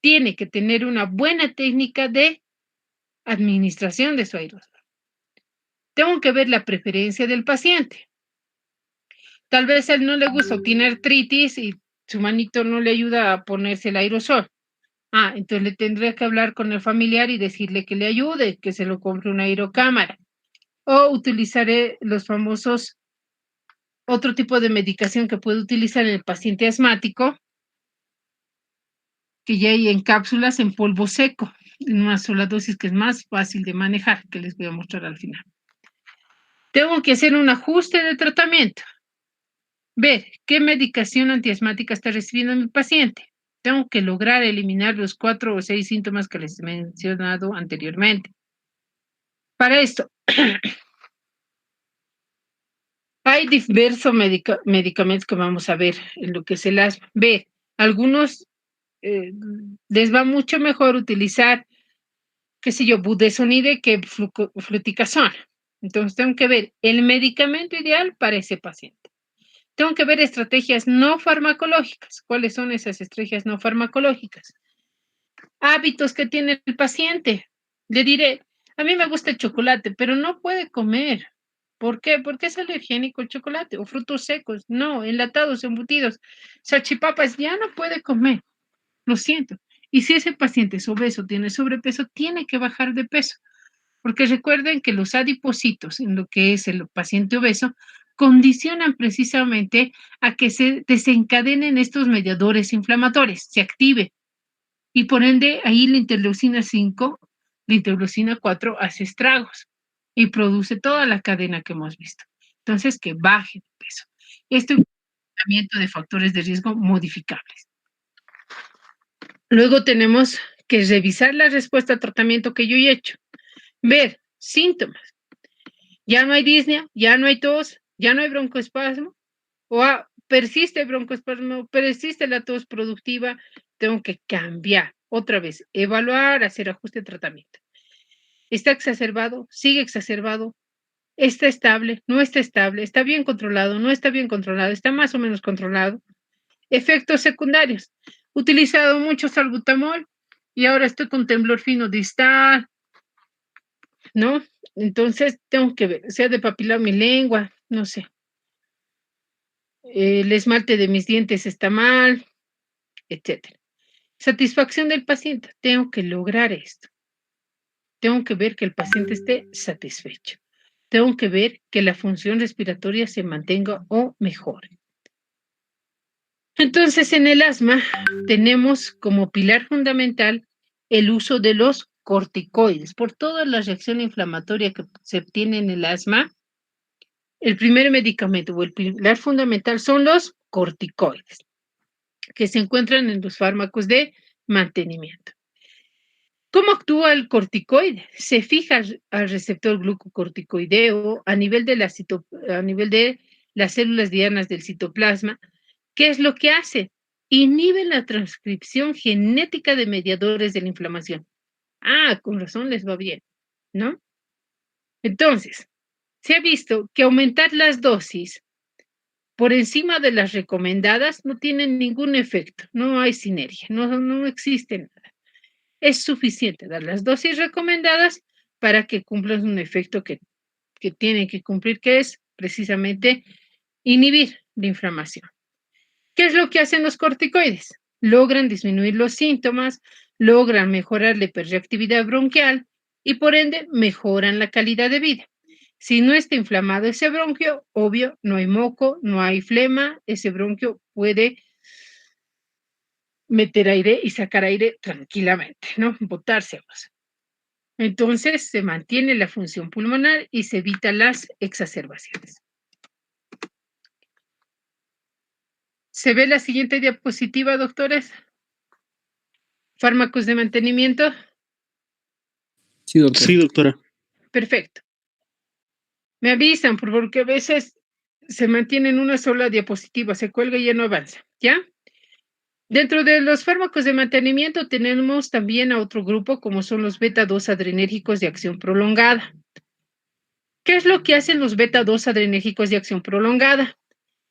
Tiene que tener una buena técnica de administración de su aerosol. Tengo que ver la preferencia del paciente. Tal vez a él no le gusta o tiene artritis y su manito no le ayuda a ponerse el aerosol. Entonces le tendré que hablar con el familiar y decirle que le ayude, que se lo compre una aerocámara. O utilizaré los famosos, otro tipo de medicación que puede utilizar el paciente asmático, que ya hay en cápsulas en polvo seco, en una sola dosis, que es más fácil de manejar, que les voy a mostrar al final. Tengo que hacer un ajuste de tratamiento. Ver qué medicación antiasmática está recibiendo mi paciente. Tengo que lograr eliminar los 4 o 6 síntomas que les he mencionado anteriormente. Para esto, Hay diversos medicamentos que vamos a ver en lo que es el asma. Ver, algunos les va mucho mejor utilizar, qué sé yo, budesonide que fluticasona. Entonces tengo que ver el medicamento ideal para ese paciente. Tengo que ver estrategias no farmacológicas. ¿Cuáles son esas estrategias no farmacológicas? Hábitos que tiene el paciente. Le diré, a mí me gusta el chocolate, pero no puede comer. ¿Por qué? Porque es alergénico el chocolate o frutos secos. No, enlatados, embutidos, salchipapas, ya no puede comer. Lo siento. Y si ese paciente es obeso, tiene sobrepeso, tiene que bajar de peso. Porque recuerden que los adipocitos, en lo que es el paciente obeso, condicionan precisamente a que se desencadenen estos mediadores inflamatorios, se active. Y por ende, ahí la interleucina 5, la interleucina 4 hace estragos y produce toda la cadena que hemos visto. Entonces, que baje de peso. Esto es un tratamiento de factores de riesgo modificables. Luego tenemos que revisar la respuesta al tratamiento que yo he hecho. Ver síntomas. Ya no hay disnea, ya no hay tos, ya no hay broncoespasmo, o persiste el broncoespasmo, persiste la tos productiva, tengo que cambiar. Otra vez, evaluar, hacer ajuste de tratamiento. ¿Está exacerbado? ¿Sigue exacerbado? ¿Está estable? ¿No está estable? ¿Está bien controlado? ¿No está bien controlado? ¿Está más o menos controlado? Efectos secundarios. Utilizado mucho salbutamol y ahora estoy con temblor fino distal, ¿no? Entonces tengo que ver, sea de papilar mi lengua, no sé. El esmalte de mis dientes está mal, etcétera. Satisfacción del paciente. Tengo que lograr esto. Tengo que ver que el paciente esté satisfecho. Tengo que ver que la función respiratoria se mantenga o mejore. Entonces, en el asma tenemos como pilar fundamental el uso de los corticoides. Por toda la reacción inflamatoria que se obtiene en el asma, el primer medicamento o el pilar fundamental son los corticoides, que se encuentran en los fármacos de mantenimiento. ¿Cómo actúa el corticoide? Se fija al receptor glucocorticoideo a nivel de las células dianas del citoplasma. ¿Qué es lo que hace? Inhibe la transcripción genética de mediadores de la inflamación. Con razón les va bien, ¿no? Entonces, se ha visto que aumentar las dosis por encima de las recomendadas no tiene ningún efecto, no hay sinergia, no existe nada. Es suficiente dar las dosis recomendadas para que cumplan un efecto que tienen que cumplir, que es precisamente inhibir la inflamación. ¿Qué es lo que hacen los corticoides? Logran disminuir los síntomas, logran mejorar la hiperreactividad bronquial y por ende mejoran la calidad de vida. Si no está inflamado ese bronquio, obvio, no hay moco, no hay flema, ese bronquio puede meter aire y sacar aire tranquilamente, ¿no? Botarse aguas. Entonces se mantiene la función pulmonar y se evitan las exacerbaciones. ¿Se ve la siguiente diapositiva, doctores? Fármacos de mantenimiento. Sí, doctora. Sí, doctora. Perfecto. Me avisan, porque a veces se mantiene en una sola diapositiva, se cuelga y ya no avanza, ¿ya? Dentro de los fármacos de mantenimiento tenemos también a otro grupo, como son los beta-2 adrenérgicos de acción prolongada. ¿Qué es lo que hacen los beta-2 adrenérgicos de acción prolongada?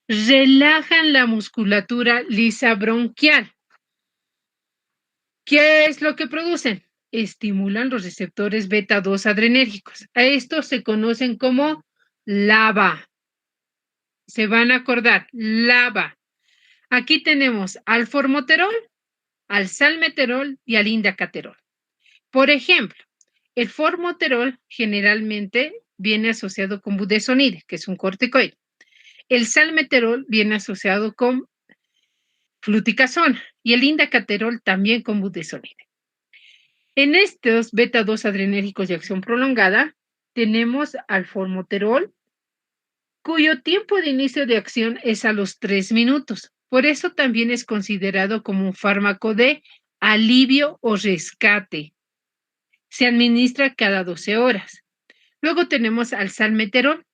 Relajan la musculatura lisa bronquial. ¿Qué es lo que producen? Estimulan los receptores beta-2 adrenérgicos. A estos se conocen como LABA. Se van a acordar, LABA. Aquí tenemos al formoterol, al salmeterol y al indacaterol. Por ejemplo, el formoterol generalmente viene asociado con budesonide, que es un corticoide. El salmeterol viene asociado con fluticasona y el indacaterol también con budesonide. En estos beta-2 adrenérgicos de acción prolongada tenemos al formoterol, cuyo tiempo de inicio de acción es a los 3 minutos. Por eso también es considerado como un fármaco de alivio o rescate. Se administra cada 12 horas. Luego tenemos al salmeterol.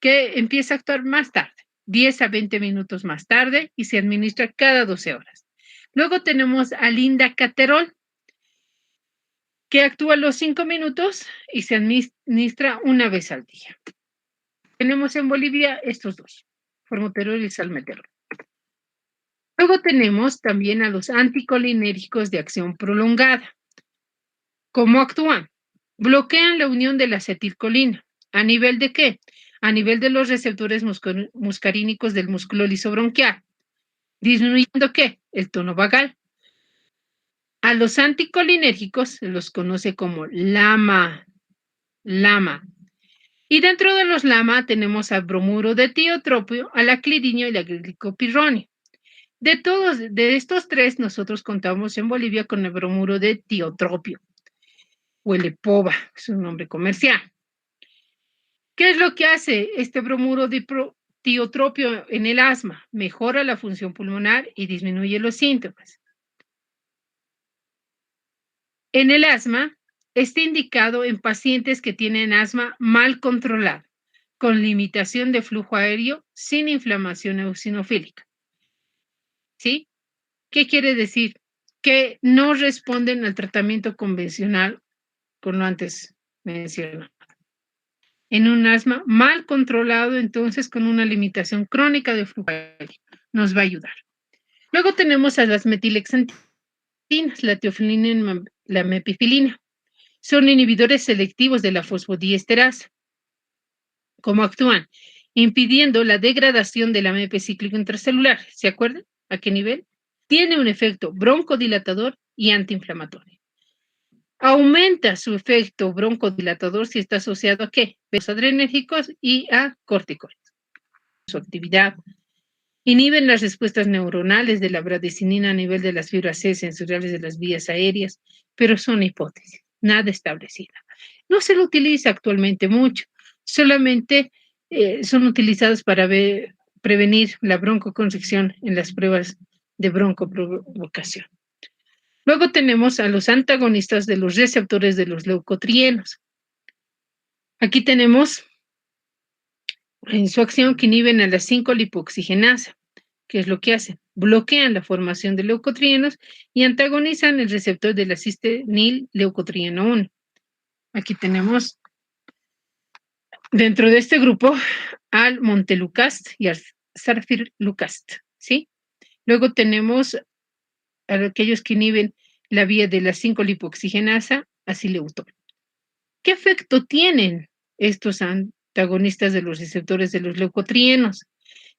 que empieza a actuar más tarde, 10 a 20 minutos más tarde, y se administra cada 12 horas. Luego tenemos a Lindacaterol, que actúa a los 5 minutos y se administra una vez al día. Tenemos en Bolivia estos dos, formoterol y salmeterol. Luego tenemos también a los anticolinérgicos de acción prolongada. ¿Cómo actúan? Bloquean la unión de la acetilcolina. ¿A nivel de qué? A nivel de los receptores muscarínicos del músculo lisobronquial. ¿Disminuyendo qué? El tono vagal. A los anticolinérgicos se los conoce como LAMA. Y dentro de los LAMA tenemos al bromuro de tiotropio, al aclidinio y al glicopirronio. De estos tres, nosotros contamos en Bolivia con el bromuro de tiotropio, o el EPOVA, es un nombre comercial. ¿Qué es lo que hace este bromuro de tiotropio en el asma? Mejora la función pulmonar y disminuye los síntomas. En el asma, está indicado en pacientes que tienen asma mal controlado, con limitación de flujo aéreo, sin inflamación eosinofílica. ¿Sí? ¿Qué quiere decir? Que no responden al tratamiento convencional con lo antes mencionado. En un asma mal controlado, entonces, con una limitación crónica de flujo aéreo, nos va a ayudar. Luego tenemos a las metilexantinas, la teofilina y la mepifilina. Son inhibidores selectivos de la fosfodiesterasa. ¿Cómo actúan? Impidiendo la degradación de la AMP cíclico intracelular. ¿Se acuerdan? ¿A qué nivel? Tiene un efecto broncodilatador y antiinflamatorio. Aumenta su efecto broncodilatador si está asociado a ¿qué? Los adrenérgicos y a corticoides. Su actividad. Inhiben las respuestas neuronales de la bradicinina a nivel de las fibras C sensoriales de las vías aéreas, pero son hipótesis, nada establecida. No se lo utiliza actualmente mucho, solamente son utilizados para prevenir la broncoconstricción en las pruebas de broncoprovocación. Luego tenemos a los antagonistas de los receptores de los leucotrienos. Aquí tenemos en su acción que inhiben a la 5-lipoxigenasa. ¿Qué es lo que hacen? Bloquean la formación de leucotrienos y antagonizan el receptor de la cistenil-leucotrieno 1. Aquí tenemos dentro de este grupo al montelukast y al sarfirlukast, ¿sí? Luego tenemos a aquellos que inhiben la vía de la 5-lipoxigenasa, acileuton. ¿Qué efecto tienen estos antagonistas de los receptores de los leucotrienos?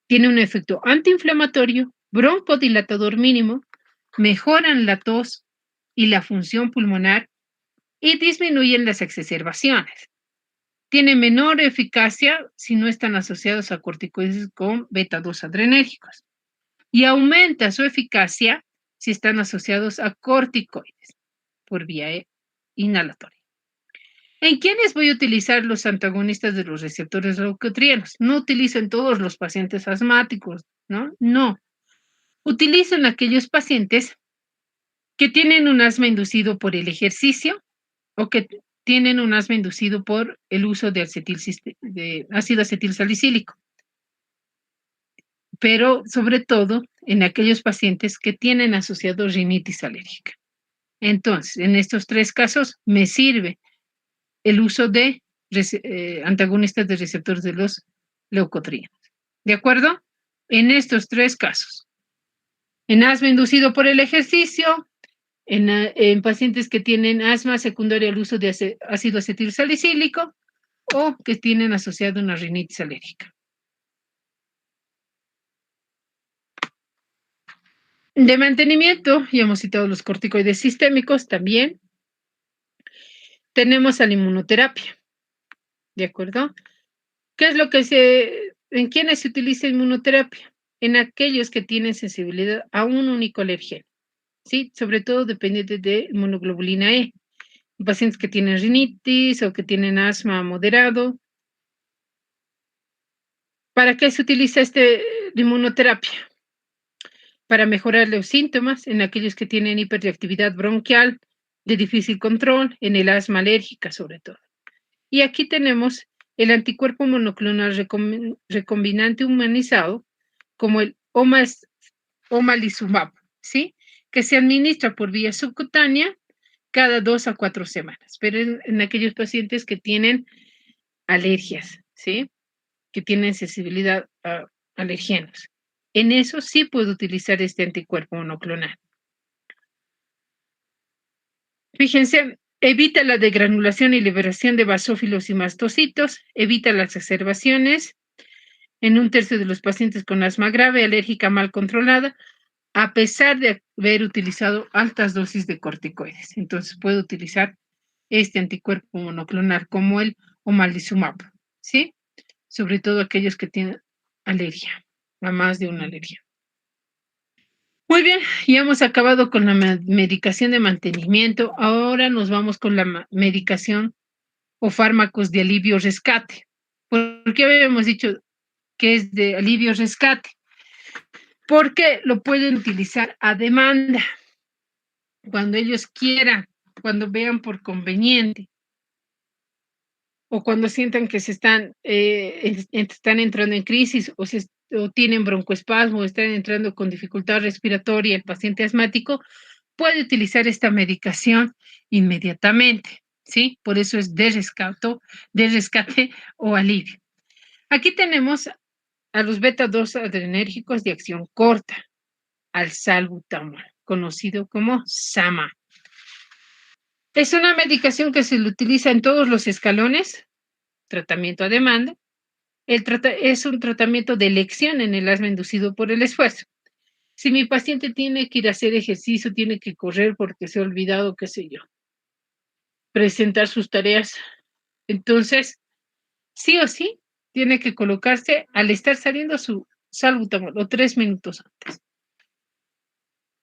Tiene un efecto antiinflamatorio, broncodilatador mínimo, mejoran la tos y la función pulmonar y disminuyen las exacerbaciones. Tiene menor eficacia si no están asociados a corticoides con beta-2 adrenérgicos y aumenta su eficacia si están asociados a corticoides por vía inhalatoria. ¿En quiénes voy a utilizar los antagonistas de los receptores leucotrienos? No utilizo en todos los pacientes asmáticos, ¿no? No. Utilizo en aquellos pacientes que tienen un asma inducido por el ejercicio o que tienen un asma inducido por el uso de ácido acetilsalicílico. Pero sobre todo en aquellos pacientes que tienen asociado rinitis alérgica. Entonces, en estos tres casos me sirve el uso de antagonistas de receptores de los leucotrienos. ¿De acuerdo? En estos tres casos. En asma inducido por el ejercicio, en pacientes que tienen asma secundaria al uso de ácido acetilsalicílico o que tienen asociado una rinitis alérgica. De mantenimiento, ya hemos citado los corticoides sistémicos también. Tenemos a la inmunoterapia. ¿De acuerdo? ¿Qué es lo que en quiénes se utiliza inmunoterapia? En aquellos que tienen sensibilidad a un único alergeno, ¿sí? Sobre todo dependiente de inmunoglobulina E. Pacientes que tienen rinitis o que tienen asma moderado. ¿Para qué se utiliza inmunoterapia? Para mejorar los síntomas en aquellos que tienen hiperreactividad bronquial de difícil control, en el asma alérgica sobre todo. Y aquí tenemos el anticuerpo monoclonal recombinante humanizado, como el omalizumab, ¿sí? Que se administra por vía subcutánea cada 2 a 4 semanas, pero en aquellos pacientes que tienen alergias, ¿sí? Que tienen sensibilidad a alergenos. En eso sí puedo utilizar este anticuerpo monoclonal. Fíjense, evita la degranulación y liberación de basófilos y mastocitos, evita las exacerbaciones en un tercio de los pacientes con asma grave, alérgica mal controlada, a pesar de haber utilizado altas dosis de corticoides. Entonces puedo utilizar este anticuerpo monoclonal como el omalizumab, ¿sí? Sobre todo aquellos que tienen alergia, a más de una alergia. Muy bien, ya hemos acabado con la medicación de mantenimiento. Ahora nos vamos con la medicación o fármacos de alivio rescate. ¿Por qué habíamos dicho que es de alivio rescate? Porque lo pueden utilizar a demanda, cuando ellos quieran, cuando vean por conveniente, o cuando sientan que están entrando en crisis o tienen broncoespasmo, o están entrando con dificultad respiratoria, el paciente asmático puede utilizar esta medicación inmediatamente, ¿sí? Por eso es de rescate o alivio. Aquí tenemos a los beta-2 adrenérgicos de acción corta, al salbutamol, conocido como SAMA. Es una medicación que se utiliza en todos los escalones, tratamiento a demanda. Es un tratamiento de elección en el asma inducido por el esfuerzo. Si mi paciente tiene que ir a hacer ejercicio, tiene que correr porque se ha olvidado, qué sé yo, presentar sus tareas, entonces, sí o sí, tiene que colocarse al estar saliendo su salbutamol o 3 minutos antes.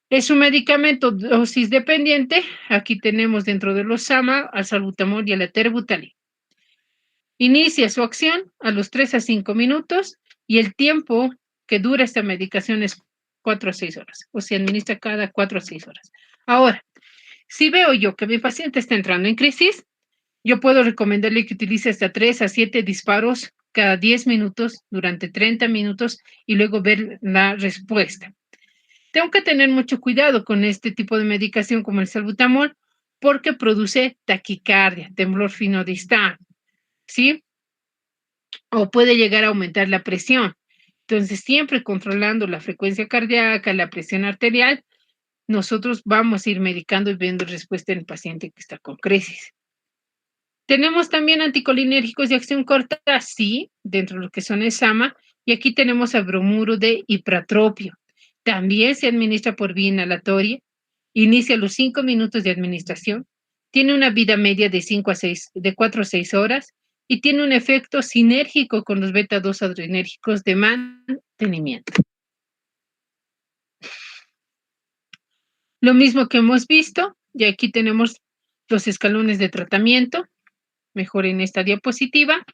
Es un medicamento dosis dependiente. Aquí tenemos dentro de los SAMA al salbutamol y a la terbutalina. Inicia su acción a los 3 a 5 minutos y el tiempo que dura esta medicación es 4 a 6 horas, o se administra cada 4 a 6 horas. Ahora, si veo yo que mi paciente está entrando en crisis, yo puedo recomendarle que utilice hasta 3 a 7 disparos cada 10 minutos durante 30 minutos y luego ver la respuesta. Tengo que tener mucho cuidado con este tipo de medicación como el salbutamol porque produce taquicardia, temblor fino distal, ¿sí? O puede llegar a aumentar la presión. Entonces, siempre controlando la frecuencia cardíaca, la presión arterial, nosotros vamos a ir medicando y viendo respuesta en el paciente que está con crisis. Tenemos también anticolinérgicos de acción corta, sí, dentro de lo que son el SAMA, y aquí tenemos a bromuro de ipratropio. También se administra por vía inhalatoria, inicia a los 5 minutos de administración, tiene una vida media de 4 a 6 horas y tiene un efecto sinérgico con los beta-2 adrenérgicos de mantenimiento. Lo mismo que hemos visto, y aquí tenemos los escalones de tratamiento, mejor en esta diapositiva,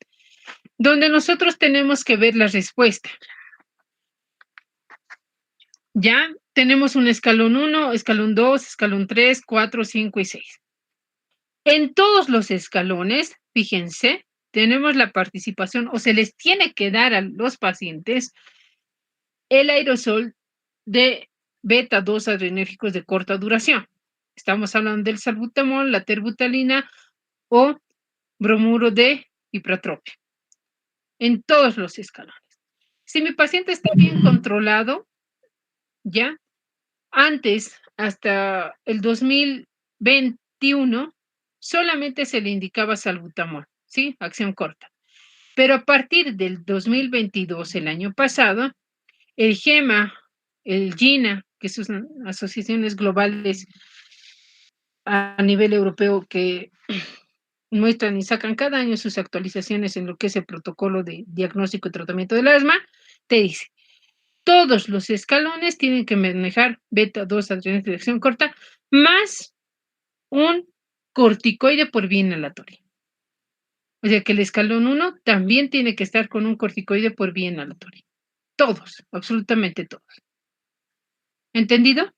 donde nosotros tenemos que ver la respuesta. Ya tenemos un escalón 1, escalón 2, escalón 3, 4, 5 y 6. En todos los escalones, fíjense, tenemos la participación o se les tiene que dar a los pacientes el aerosol de beta-2 adrenérgicos de corta duración. Estamos hablando del salbutamol, la terbutalina o bromuro de ipratropio. En todos los escalones. Si mi paciente está bien controlado, ya, antes, hasta el 2021, solamente se le indicaba salbutamol, ¿sí? Acción corta. Pero a partir del 2022, el año pasado, el GEMA, el GINA, que son asociaciones globales a nivel europeo que muestran y sacan cada año sus actualizaciones en lo que es el protocolo de diagnóstico y tratamiento del asma, te dice, todos los escalones tienen que manejar beta-2 adrenérgico de acción corta más un corticoide por vía inhalatoria. O sea que el escalón 1 también tiene que estar con un corticoide por vía inhalatoria. Todos, absolutamente todos. ¿Entendido?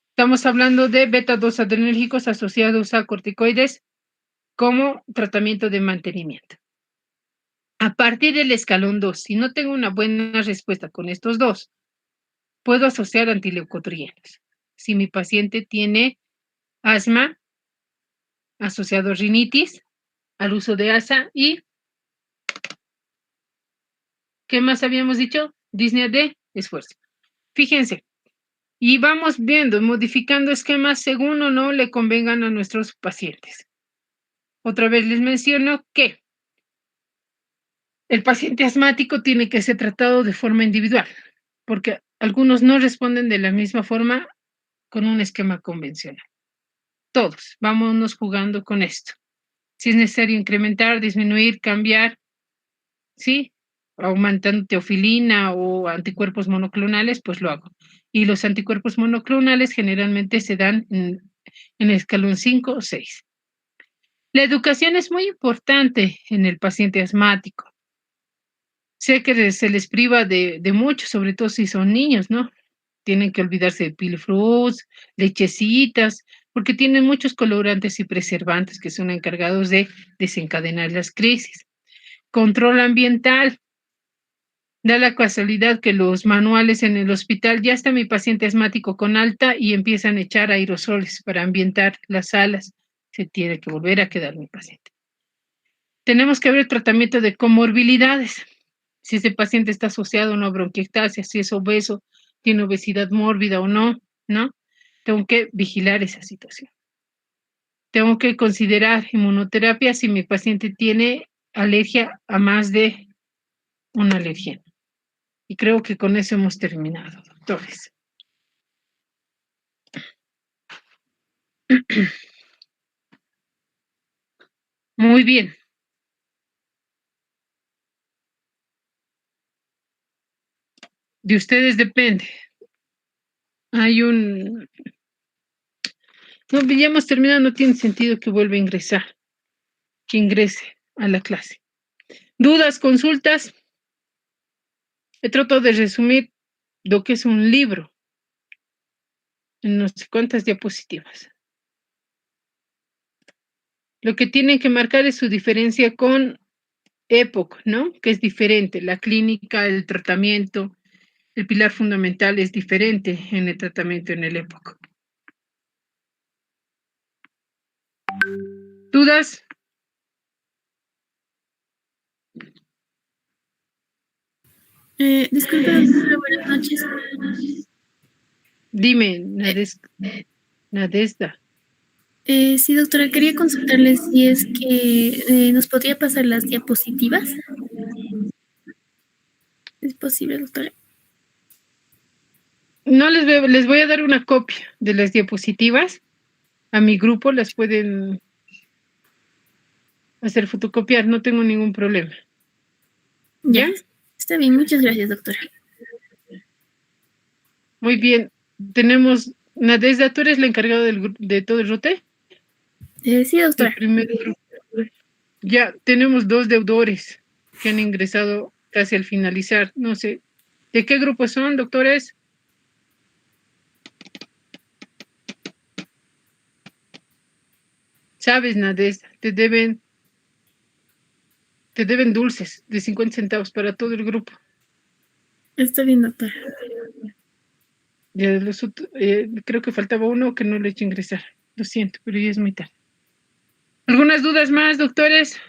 Estamos hablando de beta-2 adrenérgicos asociados a corticoides como tratamiento de mantenimiento. A partir del escalón 2, si no tengo una buena respuesta con estos dos, puedo asociar antileucotrienos. Si mi paciente tiene asma asociado a rinitis, al uso de ASA y ¿qué más habíamos dicho? Disnea de esfuerzo. Fíjense, y vamos viendo, modificando esquemas según o no le convengan a nuestros pacientes. Otra vez les menciono que el paciente asmático tiene que ser tratado de forma individual, porque algunos no responden de la misma forma con un esquema convencional. Todos, vámonos jugando con esto. Si es necesario incrementar, disminuir, cambiar, ¿sí? Aumentando teofilina o anticuerpos monoclonales, pues lo hago. Y los anticuerpos monoclonales generalmente se dan en el escalón 5 o 6. La educación es muy importante en el paciente asmático. Sé que se les priva de mucho, sobre todo si son niños, ¿no? Tienen que olvidarse de pilfruits, lechecitas, porque tienen muchos colorantes y preservantes que son encargados de desencadenar las crisis. Control ambiental. Da la casualidad que los manuales en el hospital ya está mi paciente asmático con alta y empiezan a echar aerosoles para ambientar las salas. Se tiene que volver a quedar mi paciente. Tenemos que ver tratamiento de comorbilidades. Si ese paciente está asociado a una bronquiectasia, si es obeso, tiene obesidad mórbida o no, ¿no? Tengo que vigilar esa situación. Tengo que considerar inmunoterapia si mi paciente tiene alergia a más de una alergia. Y creo que con eso hemos terminado, doctores. Muy bien. De ustedes depende. Hay un... No, ya hemos terminado, no tiene sentido que vuelva a ingresar, que ingrese a la clase. ¿Dudas, consultas? He tratado de resumir lo que es un libro en no sé cuántas diapositivas. Lo que tienen que marcar es su diferencia con EPOC, ¿no? Que es diferente. La clínica, el tratamiento, el pilar fundamental es diferente en el tratamiento en el EPOC. ¿Dudas? Disculpe, doctora, buenas noches. Dime, Nadezda. Sí, doctora, quería consultarle si es que nos podría pasar las diapositivas. ¿Es posible, doctora? No les voy a dar una copia de las diapositivas. A mi grupo las pueden hacer fotocopiar, no tengo ningún problema. Ya. ¿Ya? Está bien, muchas gracias, doctora. Muy bien. Tenemos, Nadezda, ¿tú eres la encargada de todo el rote? Sí, El doctora. primer grupo. Ya, tenemos 2 deudores que han ingresado casi al finalizar. No sé, ¿de qué grupo son, doctores? Sabes, Nadezda, te deben dulces de 50 centavos para todo el grupo. Está bien, doctora. Ya de los creo que faltaba uno que no le he hecho ingresar. Lo siento, pero ya es muy tarde. ¿Algunas dudas más, doctores?